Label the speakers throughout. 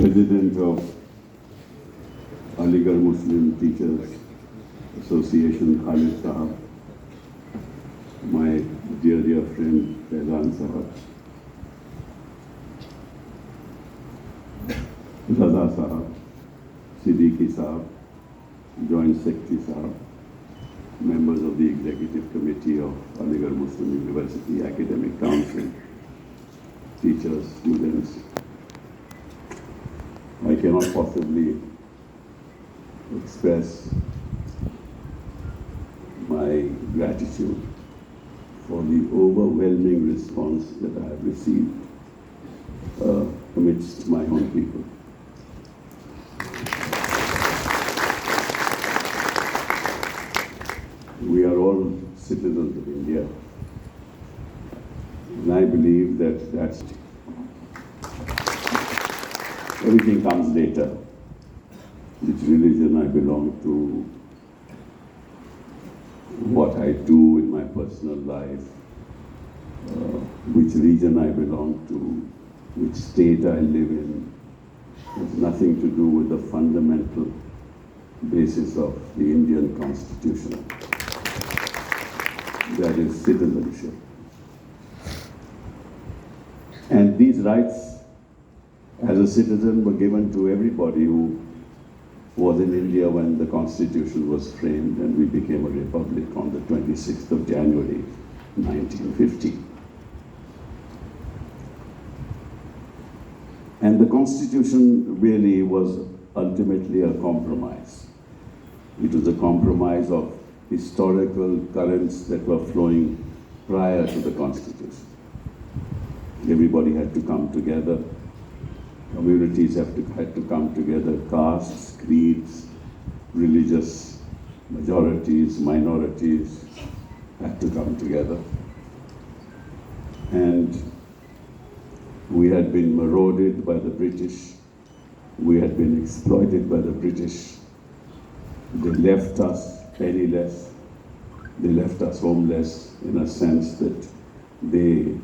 Speaker 1: President of Aligarh Muslim Teachers Association, Khalid Sahab, my dear friend Faizan Sahab, Raza Sahab, Siddiqui Sahab, Joint Secretary Sahab, members of the Executive Committee of Aligarh Muslim University Academic Council, teachers, students. I cannot possibly express my gratitude for the overwhelming response that I have received amidst my own people. We are all citizens of India, and I believe that that's everything comes later. Which religion I belong to, what I do in my personal life, which region I belong to, which state I live in, has nothing to do with the fundamental basis of the Indian Constitution. That is citizenship. And these rights as a citizen were given to everybody who was in India when the Constitution was framed and we became a republic on the 26th of January, 1950. And the Constitution really was ultimately a compromise. It was a compromise of historical currents that were flowing prior to the Constitution. Everybody had to come together. Communities had to come together, castes, creeds, religious majorities, minorities had to come together. And we had been marauded by the British, we had been exploited by the British. They left us penniless, they left us homeless in a sense that they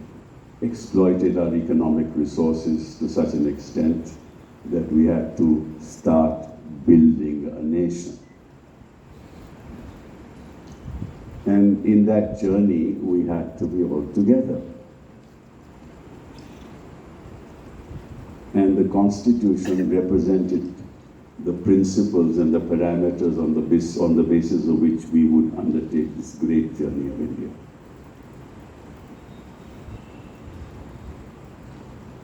Speaker 1: exploited our economic resources to such an extent that we had to start building a nation. And in that journey, we had to be all together. And the Constitution represented the principles and the parameters on the basis of which we would undertake this great journey of India.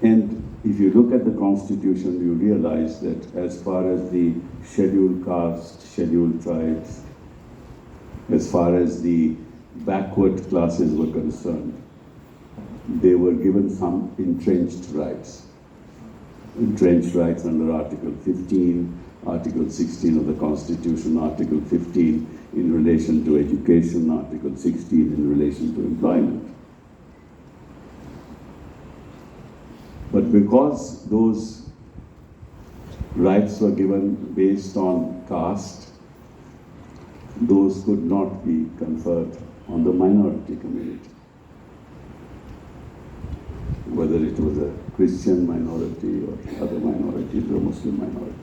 Speaker 1: And if you look at the Constitution, you realize that as far as the scheduled castes, scheduled tribes, as far as the backward classes were concerned, they were given some entrenched rights. Entrenched rights under Article 15, Article 16 of the Constitution, Article 15 in relation to education, Article 16 in relation to employment. But because those rights were given based on caste, those could not be conferred on the minority community. Whether it was a Christian minority or other minorities or Muslim minority.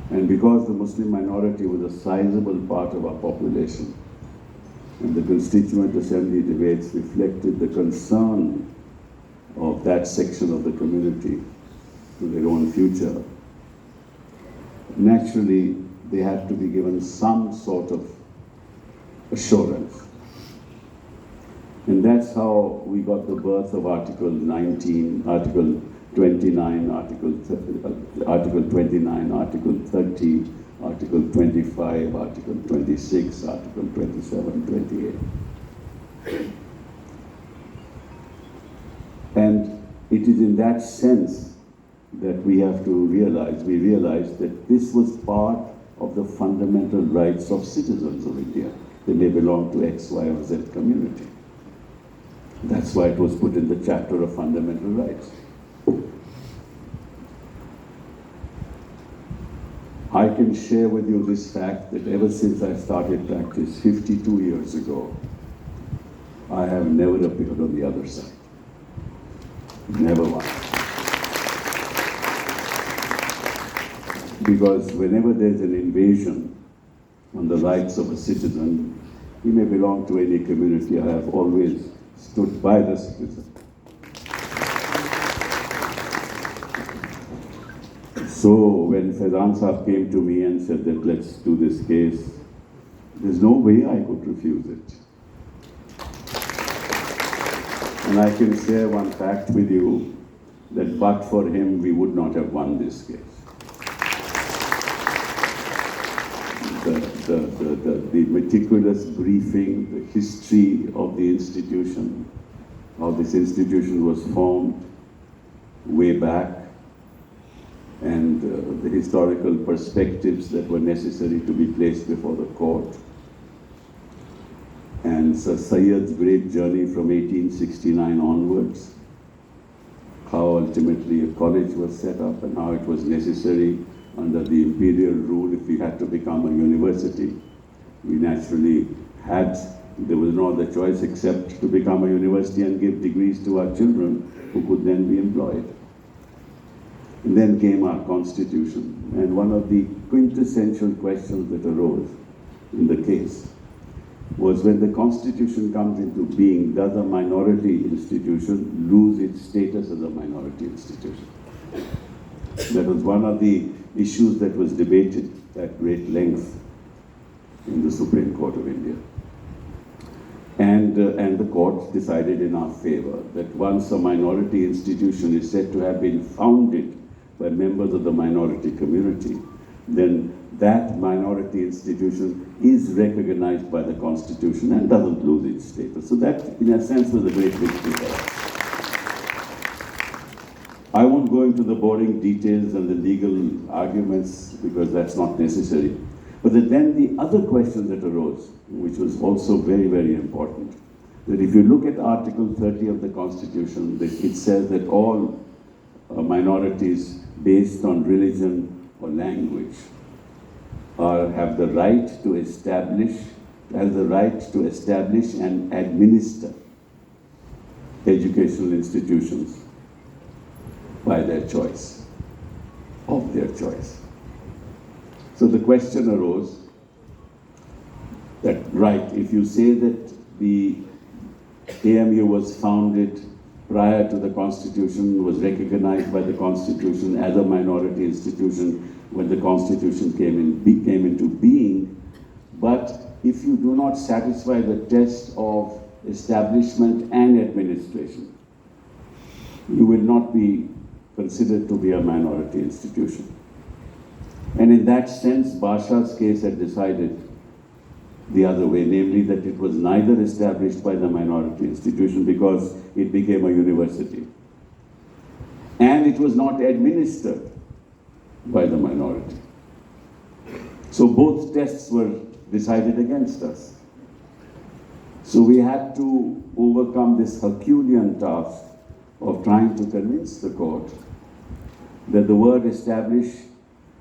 Speaker 1: And because the Muslim minority was a sizable part of our population, and the Constituent Assembly debates reflected the concern of that section of the community to their own future, naturally they had to be given some sort of assurance. And that's how we got the birth of Article 19, Article 29, Article 29, Article 30, Article 25, Article 26, Article 27, 28. And it is in that sense that we have to realize that this was part of the fundamental rights of citizens of India. They may belong to X, Y, or Z community. That's why it was put in the chapter of fundamental rights. I can share with you this fact that ever since I started practice 52 years ago, I have never appeared on the other side. Never once. Because whenever there's an invasion on the rights of a citizen, he may belong to any community. I have always stood by the citizen. So when Faizan Saab came to me and said that let's do this case, there's no way I could refuse it. And I can share one fact with you, that but for him, we would not have won this case. The meticulous briefing, the history of the institution, how this institution was formed way back, and the historical perspectives that were necessary to be placed before the court. And Sir Syed's great journey from 1869 onwards, how ultimately a college was set up and how it was necessary under the imperial rule. If we had to become a university, we naturally there was no other choice except to become a university and give degrees to our children who could then be employed. And then came our constitution, and one of the quintessential questions that arose in the case was, when the constitution comes into being, does a minority institution lose its status as a minority institution? That was one of the issues that was debated at great length in the Supreme Court of India. And the court decided in our favor that once a minority institution is said to have been founded by members of the minority community, then that minority institution is recognized by the Constitution and doesn't lose its status. So that, in a sense, was a great victory for us. I won't go into the boring details and the legal arguments because that's not necessary. But then the other question that arose, which was also very, very important, that if you look at Article 30 of the Constitution, it says that all minorities based on religion or language have the right to establish and administer educational institutions by their choice, of their choice. So the question arose that, right, if you say that the AMU was founded prior to the Constitution, was recognized by the Constitution as a minority institution when the Constitution came into being, but if you do not satisfy the test of establishment and administration, you will not be considered to be a minority institution. And in that sense, Basha's case had decided the other way, namely that it was neither established by the minority institution because it became a university, and it was not administered by the minority. So both tests were decided against us. So we had to overcome this Herculean task of trying to convince the court that the word establish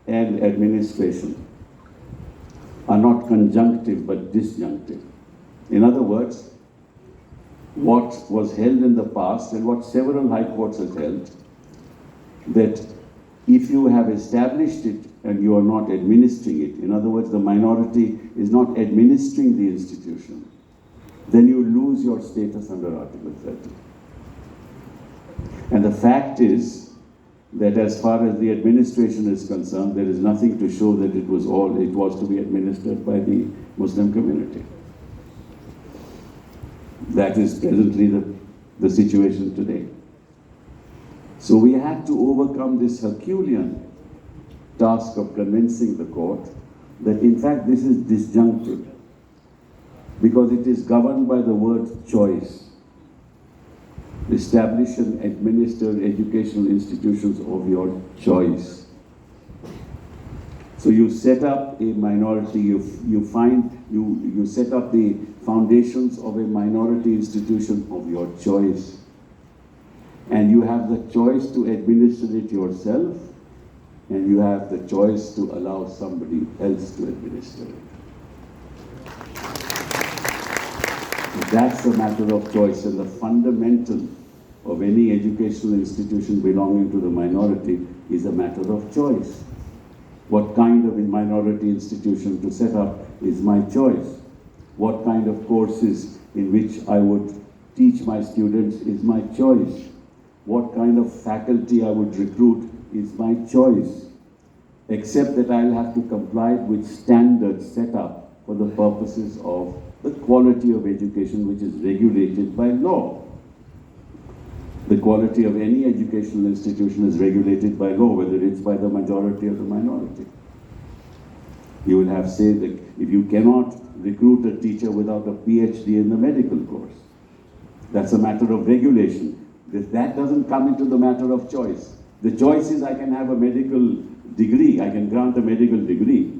Speaker 1: and administration are not conjunctive but disjunctive. In other words, what was held in the past and what several high courts have held, that if you have established it and you are not administering it, in other words, the minority is not administering the institution, then you lose your status under Article 30. And the fact is that as far as the administration is concerned, there is nothing to show that it was to be administered by the Muslim community. That is presently the situation today. So we had to overcome this Herculean task of convincing the court that in fact this is disjunctive because it is governed by the word choice. Establish and administer educational institutions of your choice. So you set up a minority, you set up the foundations of a minority institution of your choice. And you have the choice to administer it yourself, and you have the choice to allow somebody else to administer it. That's a matter of choice, and the fundamental of any educational institution belonging to the minority is a matter of choice. What kind of minority institution to set up is my choice. What kind of courses in which I would teach my students is my choice. What kind of faculty I would recruit is my choice. Except that I'll have to comply with standards set up for the purposes of the quality of education which is regulated by law. The quality of any educational institution is regulated by law, whether it's by the majority or the minority. You will have say that if you cannot recruit a teacher without a PhD in the medical course, that's a matter of regulation. That doesn't come into the matter of choice. The choice is I can have a medical degree, I can grant a medical degree,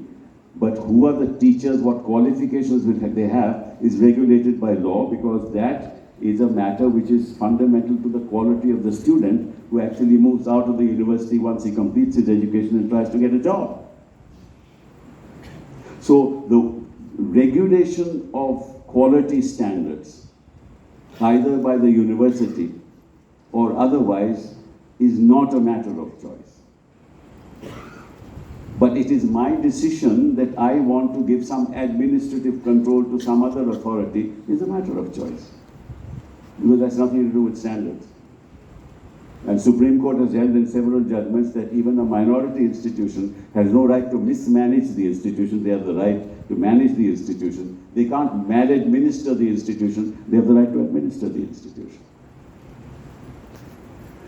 Speaker 1: but who are the teachers, what qualifications will they have is regulated by law, because that is a matter which is fundamental to the quality of the student who actually moves out of the university once he completes his education and tries to get a job. So the regulation of quality standards, either by the university or otherwise, is not a matter of choice. But it is my decision that I want to give some administrative control to some other authority is a matter of choice. Because that's nothing to do with standards. And Supreme Court has held in several judgments that even a minority institution has no right to mismanage the institution. They have the right to manage the institution. They can't maladminister the institution. They have the right to administer the institution.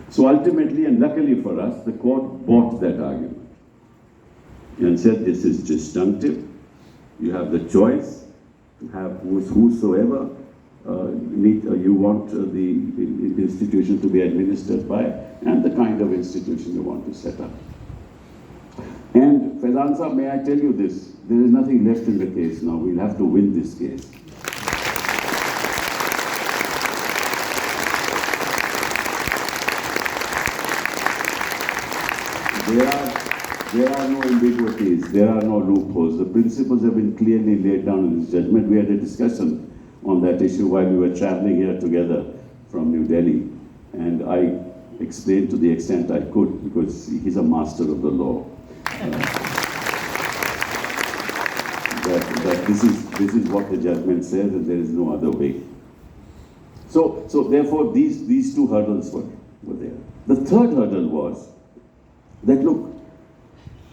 Speaker 1: So ultimately, and luckily for us, the court bought that argument and said this is disjunctive. You have the choice to have whosoever you want the institution to be administered by, and the kind of institution you want to set up. And Faizan Sahab, may I tell you this, there is nothing left in the case now. We'll have to win this case. There are no ambiguities, there are no loopholes. The principles have been clearly laid down in this judgment. We had a discussion on that issue while we were traveling here together from New Delhi, and I explained to the extent I could, because he's a master of the law, that this is what the judgment says, and there is no other way. So therefore these two hurdles were there. The third hurdle was that, look,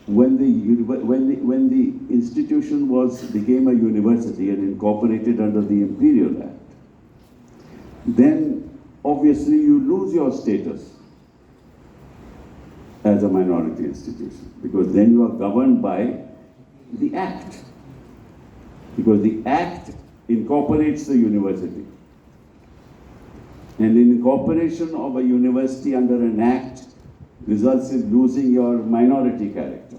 Speaker 1: when the institution became a university and incorporated under the Imperial Act, then obviously you lose your status as a minority institution, because then you are governed by the Act, because the Act incorporates the university. And the incorporation of a university under an Act results in losing your minority character.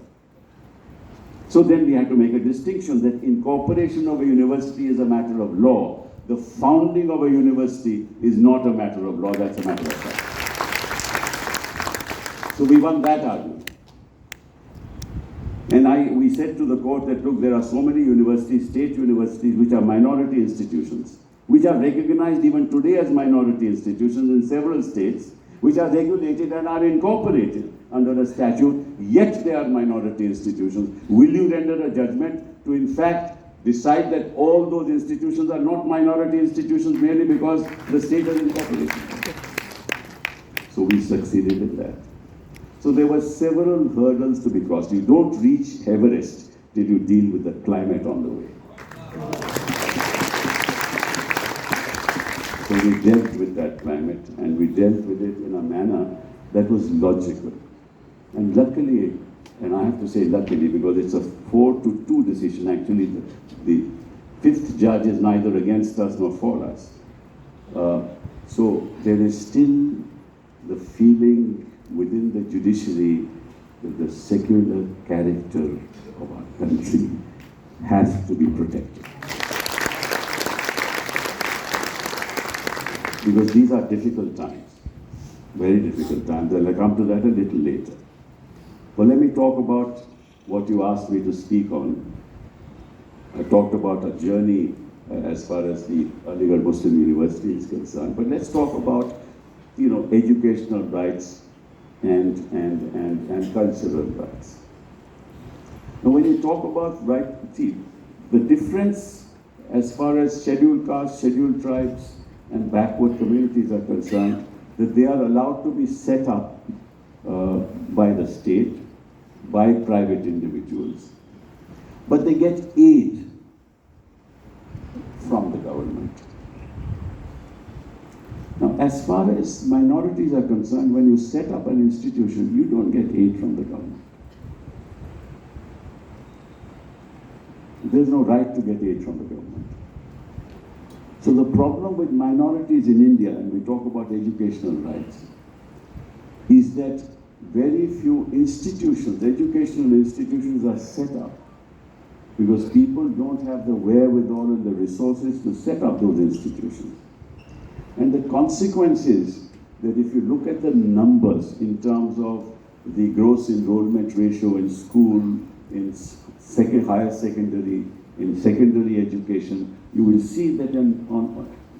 Speaker 1: So then we had to make a distinction that incorporation of a university is a matter of law. The founding of a university is not a matter of law, that's a matter of fact. So we won that argument. And we said to the court that, look, there are so many universities, state universities, which are minority institutions, which are recognized even today as minority institutions in several states, which are regulated and are incorporated under a statute, yet they are minority institutions. Will you render a judgment to, in fact, decide that all those institutions are not minority institutions merely because the state has incorporated them? So we succeeded in that. So there were several hurdles to be crossed. You don't reach Everest till you deal with the climate on the way. So we dealt with that climate, and we dealt with it in a manner that was logical. And luckily, and I have to say luckily, because it's a 4-2 decision, actually the fifth judge is neither against us nor for us. So there is still the feeling within the judiciary that the secular character of our country has to be protected. Because these are difficult times, very difficult times, and I'll come to that a little later. But let me talk about what you asked me to speak on. I talked about a journey as far as the Aligarh Muslim University is concerned, but let's talk about, educational rights and cultural rights. Now when you talk about right, see, the difference as far as scheduled castes, scheduled tribes, and backward communities are concerned, that they are allowed to be set up by the state, by private individuals, but they get aid from the government. Now, as far as minorities are concerned, when you set up an institution, you don't get aid from the government. There's no right to get aid from the government. So the problem with minorities in India, and we talk about educational rights, is that very few institutions, educational institutions are set up because people don't have the wherewithal and the resources to set up those institutions. And the consequence is that if you look at the numbers in terms of the gross enrollment ratio in school, in higher secondary, in secondary education, you will see that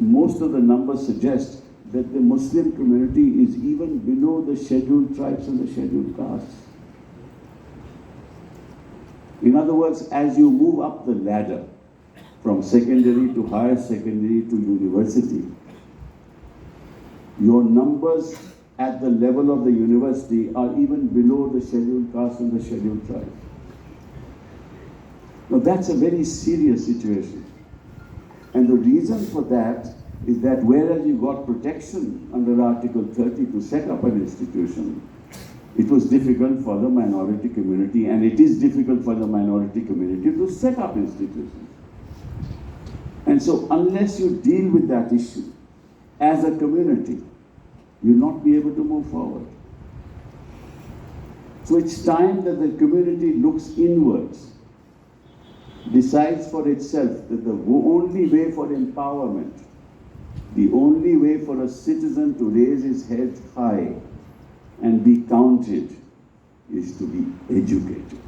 Speaker 1: most of the numbers suggest that the Muslim community is even below the scheduled tribes and the scheduled castes. In other words, as you move up the ladder from secondary to higher secondary to university, your numbers at the level of the university are even below the scheduled castes and the scheduled tribes. Now that's a very serious situation. And the reason for that is that whereas you got protection under Article 30 to set up an institution, it was difficult for the minority community, and it is difficult for the minority community to set up institutions. And so unless you deal with that issue as a community, you'll not be able to move forward. So it's time that the community looks inwards, decides for itself that the only way for empowerment, the only way for a citizen to raise his head high and be counted is to be educated.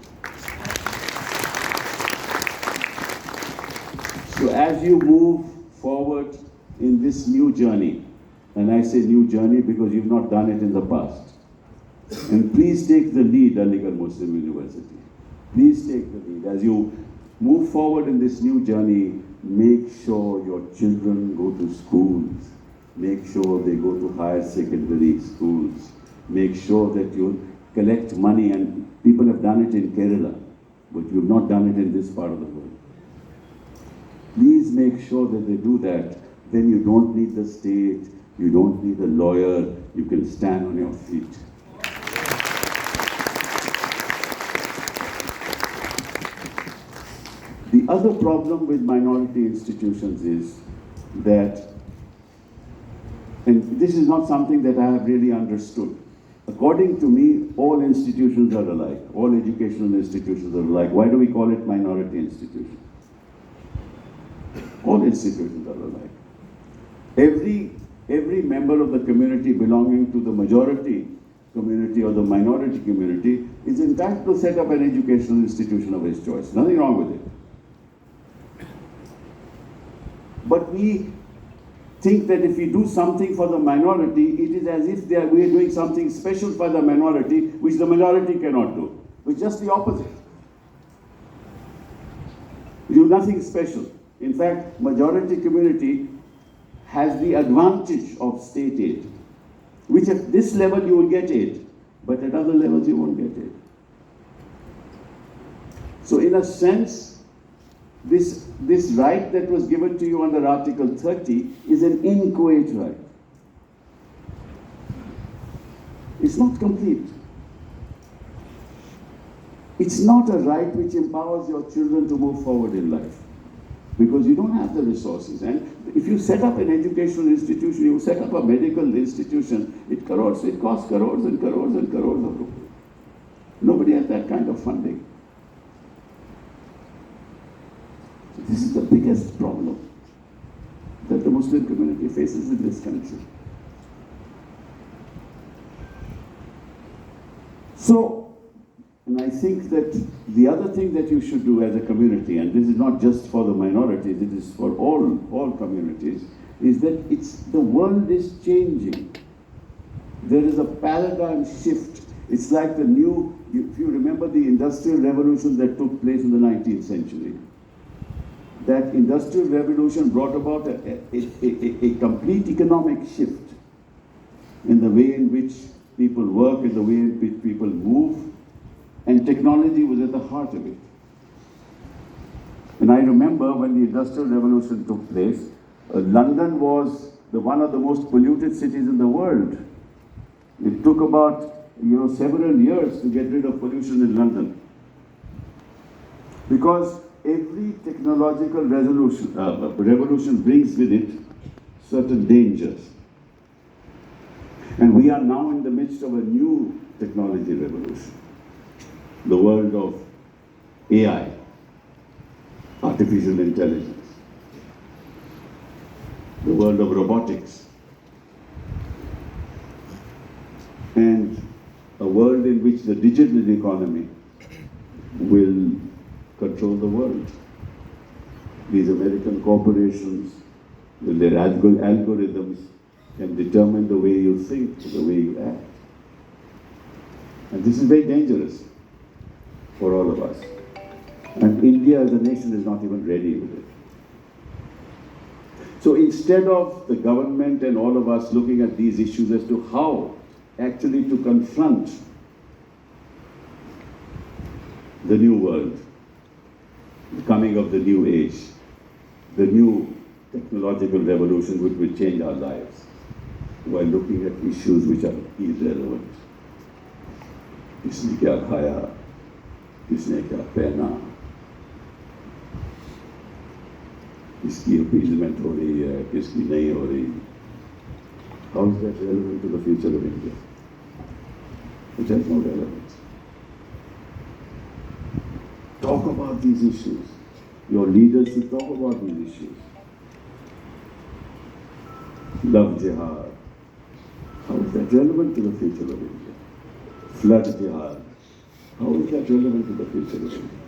Speaker 1: So as you move forward in this new journey, and I say new journey because you've not done it in the past, and please take the lead, Aligarh Muslim University. Please take the lead. As you move forward in this new journey, make sure your children go to schools. Make sure they go to higher secondary schools. Make sure that you collect money, and people have done it in Kerala, but you've not done it in this part of the world. Please make sure that they do that. Then you don't need the state, you don't need a lawyer, you can stand on your feet. The other problem with minority institutions is that, and this is not something that I have really understood. According to me, all institutions are alike. All educational institutions are alike. Why do we call it minority institutions? All institutions are alike. Every member of the community belonging to the majority community or the minority community is entitled to set up an educational institution of his choice. Nothing wrong with it. But we think that if we do something for the minority, it is as if we are doing something special for the minority, which the majority cannot do. It's just the opposite. We do nothing special. In fact, majority community has the advantage of state aid, which at this level you will get aid, but at other levels you won't get aid. So in a sense, this right that was given to you under Article 30 is an inchoate right. It's not complete. It's not a right which empowers your children to move forward in life, because you don't have the resources. And if you set up an educational institution, you set up a medical institution, it costs crores and crores and crores of rupees. Nobody has that kind of funding. So this is the biggest problem that the Muslim community faces in this country. So, and I think that the other thing that you should do as a community, and this is not just for the minorities, it is for all communities, is that the world is changing. There is a paradigm shift. It's like the new if you remember the industrial revolution that took place in the 19th century, that industrial revolution brought about a complete economic shift in the way in which people work, in the way in which people move, and technology was at the heart of it. And I remember when the Industrial Revolution took place, London was one of the most polluted cities in the world. It took about several years to get rid of pollution in London. Because every technological revolution brings with it certain dangers. And we are now in the midst of a new technology revolution. The world of AI, artificial intelligence. The world of robotics. And a world in which the digital economy will control the world. These American corporations, with their algorithms, can determine the way you think, the way you act. And this is very dangerous for all of us. And India as a nation is not even ready with it. So instead of the government and all of us looking at these issues as to how actually to confront the new world, the coming of the new age, the new technological revolution which will change our lives, while looking at issues which are irrelevant. किसने क्या खाया, किसने क्या पहना, किसकी appeasement हो रही है, किसकी नहीं हो रही. How is that relevant to the future of India? It has no relevance. Talk about these issues. Your leaders should talk about these issues. Love jihad. How is that relevant to the future of India? Flood jihad. How is that relevant to the future of India?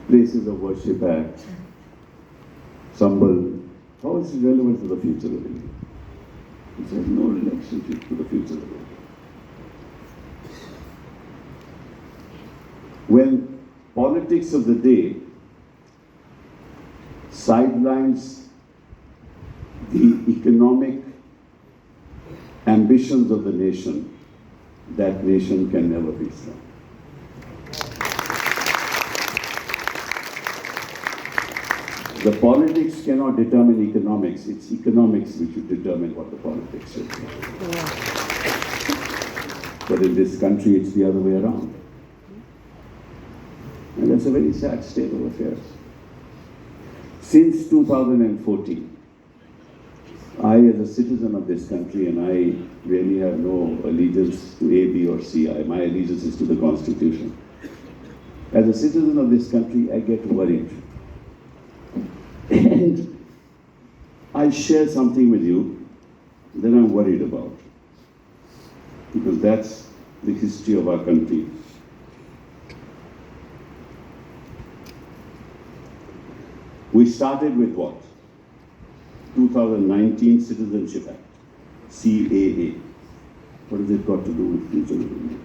Speaker 1: Places of Worship Act. Sabbal. How is it relevant to the future of India? It has no relationship to the future of India. When politics of the day sidelines the economic ambitions of the nation, that nation can never be strong. The politics cannot determine economics. It's economics which will determine what the politics should be. But in this country, it's the other way around. And that's a very sad state of affairs. Since 2014, I, as a citizen of this country, and I really have no allegiance to A, B, or C. My allegiance is to the Constitution. As a citizen of this country, I get worried. And I share something with you that I'm worried about. Because that's the history of our country. We started with what? 2019 Citizenship Act, CAA. What has it got to do with future of India?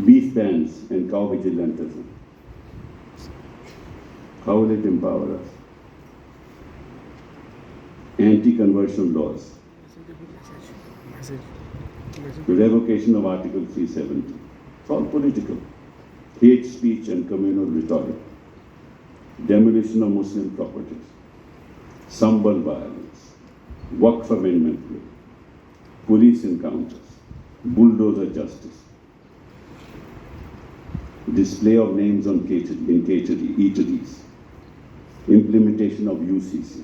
Speaker 1: Beef bans and cow vigilantism. How will it empower us? Anti-conversion laws. The revocation of Article 370. It's all political. Hate speech and communal rhetoric. Demolition of Muslim properties. Sabbal violence. Waqf amendment bill. Police encounters. Bulldozer justice. Display of names in eateries. Implementation of UCC.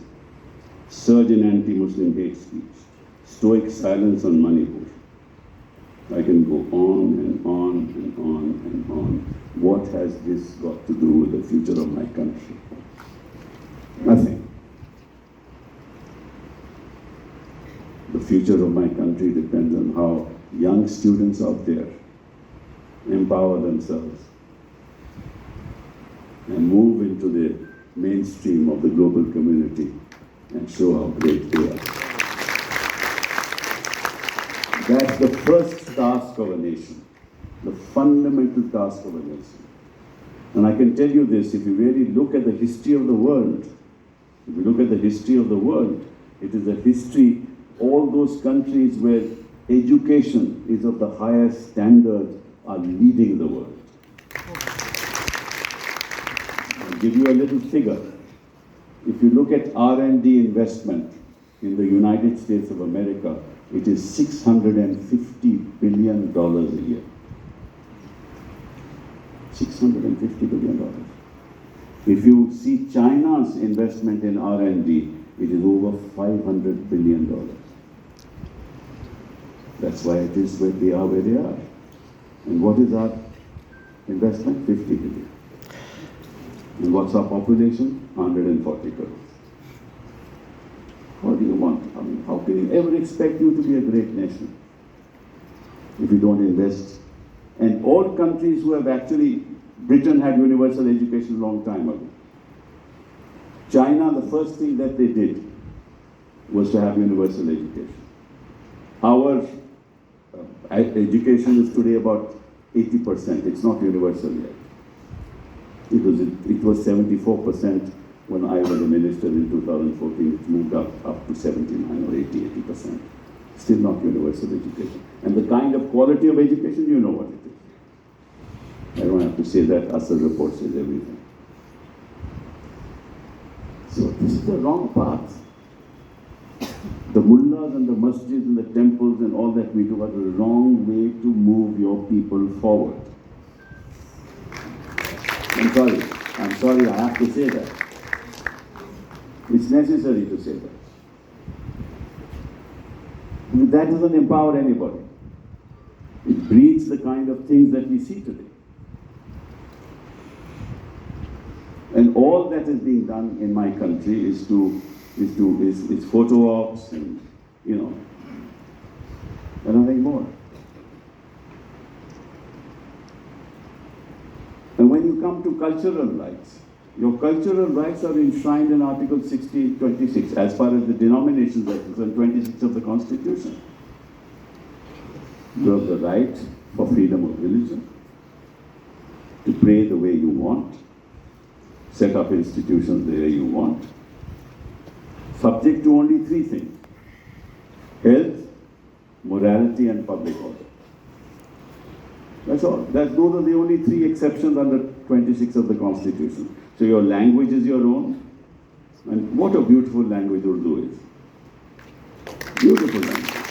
Speaker 1: Surge in anti-Muslim hate speech. Stoic silence on Manipur. I can go on and on and on and on. What has this got to do with the future of my country? Nothing. The future of my country depends on how young students out there empower themselves and move into the mainstream of the global community and show how great they are. That's the first task of a nation, the fundamental task of a nation. And I can tell you this, if you really look at the history of the world, if you look at the history of the world, it is a history, all those countries where education is of the highest standard are leading the world. I'll give you a little figure. If you look at R&D investment in the United States of America, it is $650 billion a year. $650 billion. If you see China's investment in R&D, it is over $500 billion. That's why it is where they are where they are. And what is our investment? 50 billion. And what's our population? 140 crores. What do you want? I mean, how can you ever expect you to be a great nation if you don't invest? And all countries who have actually, Britain had universal education a long time ago. China, the first thing that they did was to have universal education. Our education is today about 80%. It's not universal yet. It was 74% when I was a minister in 2014. It moved up to 79 or 80%. Still not universal education. And the kind of quality of education, you know what it is. I don't have to say that. Asal report says everything. So this is the wrong path. The mullahs and the masjids and the temples and all that we do are the wrong way to move your people forward. I'm sorry, I have to say that. It's necessary to say that. That doesn't empower anybody. It breeds the kind of things that we see today. And all that is being done in my country is photo ops and, and nothing more. And when you come to cultural rights, your cultural rights are enshrined in Article 26, as far as the denominations are concerned, 26 of the Constitution. You have the right for freedom of religion, to pray the way you want, set up institutions the way you want, subject to only three things: health, morality, and public order. That's all. Those are the only three exceptions under 26 of the Constitution. So your language is your own. And what a beautiful language Urdu is. Beautiful language.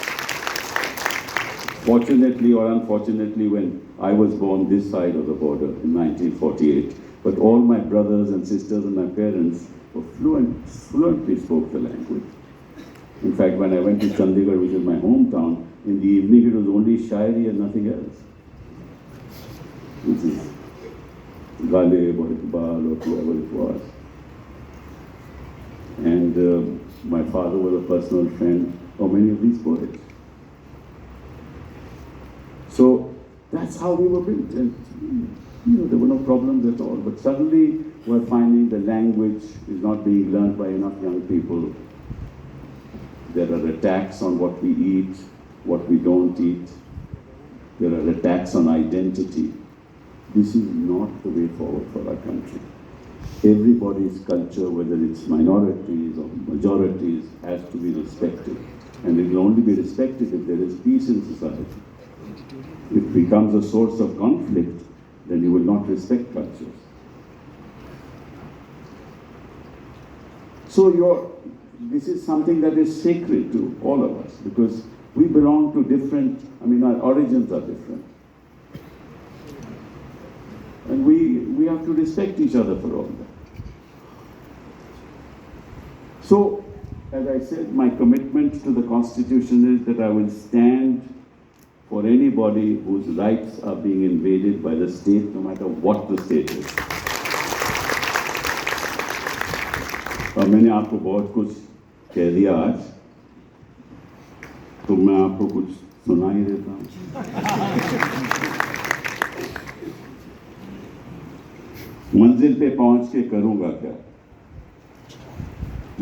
Speaker 1: Fortunately or unfortunately, when I was born this side of the border in 1948, but all my brothers and sisters and my parents were fluently spoke the language. In fact, when I went to Chandigarh, which is my hometown, in the evening it was only shairi and nothing else. Which is Ghalib or Iqbal or whoever it was. And my father was a personal friend of many of these poets. So that's how we were built, and there were no problems at all. But suddenly we're finding the language is not being learned by enough young people. There are attacks on what we eat, what we don't eat. There are attacks on identity. This is not the way forward for our country. Everybody's culture, whether it's minorities or majorities, has to be respected. And it will only be respected if there is peace in society. If it becomes a source of conflict, then you will not respect cultures. So this is something that is sacred to all of us, because we belong to different, our origins are different. And we have to respect each other for all that. So, as I said, my commitment to the Constitution is that I will stand for anybody whose rights are being invaded by the state, no matter what the state is. और मैंने आपको बहुत कुछ कह दिया आज, तो मैं आपको कुछ सुना ही देता हूँ। मंजिल पे पहुंच के करूंगा क्या?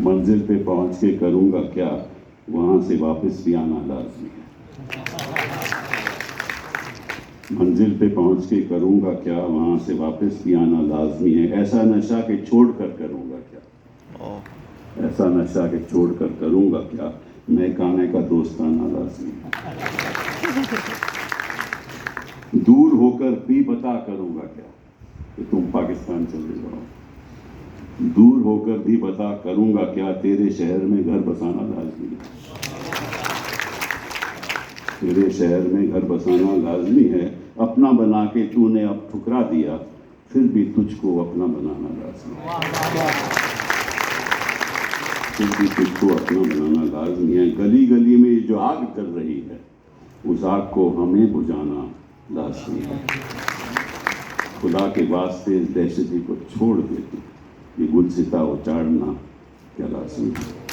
Speaker 1: मंजिल पे पहुंच के करूंगा क्या? वहां से वापस भी आना लाजमी है। मंजिल पे पहुंच के करूंगा क्या, वहां से वापस भी आना लाजमी है। ऐसा नशा के छोड़ कर करूंगा क्या, ऐसा नशा के छोड़ कर करूंगा क्या, मैं खाने का दोस्ताना लाजमी है। दूर होकर भी बता करूंगा क्या कि तुम पाकिस्तान चले जाओ, दूर होकर भी बता करूंगा क्या, तेरे शहर में घर बसाना लाजमी है, तेरे शहर में घर बसाना लाजमी है। अपना बना के तूने अब ठुकरा दिया, फिर भी तुझको अपना बनाना लाजमी है, फिर भी तुझको अपना बनाना लाजमी है। गली गली में जो आग जल रही है, उस आग को हमें बुझाना लाजमी है। खुदा के वास्ते इस दहशती को छोड़ दे, ये गुलसिता उचाड़ना क्या लाजमी है।